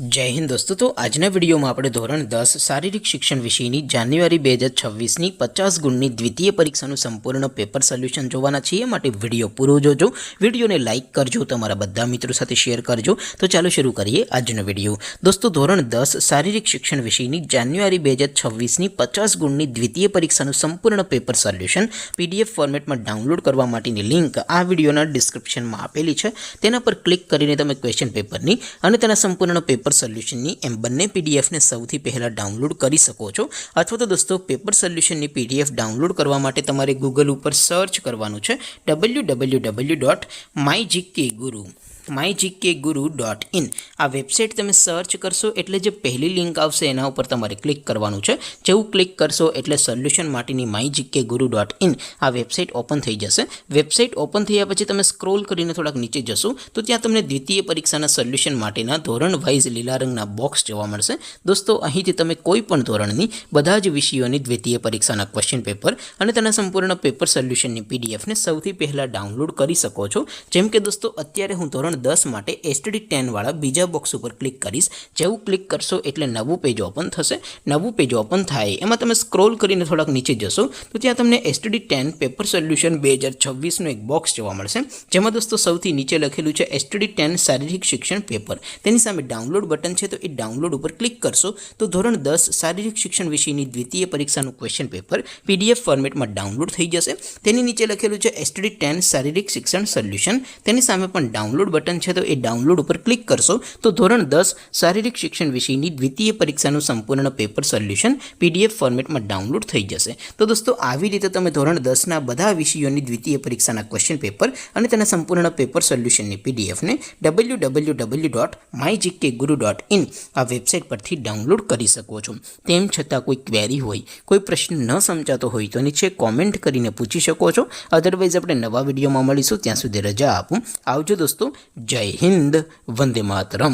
जय हिंद दोस्तों। तो आजना वीडियो में આપણે ધોરણ 10 શારીરિક શિક્ષણ વિષયની જાન્યુઆરી 2026 ની 50 ગુણની દ્વિતીય પરીક્ષાનું સંપૂર્ણ પેપર સોલ્યુશન જોવાના છીએ। માટે વિડિયો પૂરો જોજો, વિડિયોને લાઈક કરજો, તમારા બધા મિત્રો સાથે શેર કરજો। તો ચાલો શરૂ કરીએ આજનો વિડિયો। દોસ્તો ધોરણ 10 શારીરિક શિક્ષણ વિષયની જાન્યુઆરી 2026 ની 50 ગુણની દ્વિતીય પરીક્ષાનું સંપૂર્ણ પેપર સોલ્યુશન પીડીએફ ફોર્મેટમાં ડાઉનલોડ કરવા માટેની લિંક આ વિડિયોના ડિસ્ક્રિપ્શનમાં આપેલી છે। તેના પર ક્લિક કરીને તમે ક્વેશ્ચન પેપરની અને તેના સંપૂર્ણ પેપર સોલ્યુશનની એમ બંને પીડીએફને સૌથી પહેલાં ડાઉનલોડ કરી શકો છો। અથવા તો દોસ્તો પેપર સોલ્યુશનની પીડીએફ ડાઉનલોડ કરવા માટે તમારે ગૂગલ ઉપર સર્ચ કરવાનું છે www.mygkguru.in। આ વેબસાઇટ તમે સર્ચ કરશો એટલે જે પહેલી લિંક આવશે એના ઉપર તમારે ક્લિક કરવાનું છે। જેવું ક્લિક કરશો એટલે સોલ્યુશન માટેની mygkguru.in આ વેબસાઇટ ઓપન થઈ જશે। વેબસાઇટ ઓપન થયા પછી તમે સ્ક્રોલ કરીને થોડાક નીચે જશો તો ત્યાં તમને દ્વિતીય પરીક્ષાના સોલ્યુશન માટેના ધોરણ વાઇઝ લીલા રંગના બોક્સ જોવા મળશે। દોસ્તો અહીંથી તમે કોઈ પણ ધોરણની બધા જ વિષયોની દ્વિતીય પરીક્ષાના ક્વેશ્ચન પેપર અને તેના સંપૂર્ણ પેપર સોલ્યુશનની પીડીએફને સૌથી પહેલાં ડાઉનલોડ કરી શકો છો। જેમ કે દોસ્તો અત્યારે હું ધોરણ 10 માટે STD10 વાળા બીજા બોક્સ ઉપર ક્લિક કરીશ। જેવું ક્લિક કરશો એટલે નવું પેજ ઓપન થશે। નવું પેજ ઓપન થાય એમાં તમે સ્ક્રોલ કરીને થોડાક નીચે જશો તો ત્યાં તમને STD10 પેપર સોલ્યુશન 2026 નું એક બોક્સ જોવા મળશે। જેમાં દોસ્તો સૌથી નીચે લખેલું છે STD10 શારીરિક શિક્ષણ પેપર। તેની સામે ડાઉનલોડ બટન છે તો એ ડાઉનલોડ ઉપર ક્લિક કરશો તો ધોરણ 10 શારીરિક શિક્ષણ વિષયની દ્વિતીય પરીક્ષાનું ક્વેશ્ચન પેપર PDF ફોર્મેટમાં ડાઉનલોડ થઈ જશે। તેની નીચે લખેલું છે STD10 શારીરિક શિક્ષણ સોલ્યુશન। તેની સામે પણ ડાઉનલોડ બટન છે તો એ ડાઉનલોડ ઉપર ક્લિક કરશો તો ધોરણ 10 શારીરિક શિક્ષણ વિષયની દ્વિતીય પરીક્ષાનું સંપૂર્ણ પેપર સોલ્યુશન PDF ફોર્મેટમાં ડાઉનલોડ થઈ જશે। તો દોસ્તો આવી રીતે તમે ધોરણ 10 ના બધા વિષયોની દ્વિતીય પરીક્ષાના ક્વેશ્ચન પેપર અને તેના સંપૂર્ણ પેપર સોલ્યુશનની પીડીએફને www.mygkguru.in આ વેબસાઇટ પરથી ડાઉનલોડ કરી શકો છો। તેમ છતાં કોઈ ક્વેરી હોય, કોઈ પ્રશ્ન ન સમજાતો હોય તો નીચે કોમેન્ટ કરીને પૂછી શકો છો। અધરવાઇઝ આપણે નવા વિડીયોમાં મળીશું, ત્યાં સુધી રજા આપું। આવજો દોસ્તો। જય હિન્દ, વંદે માતરમ।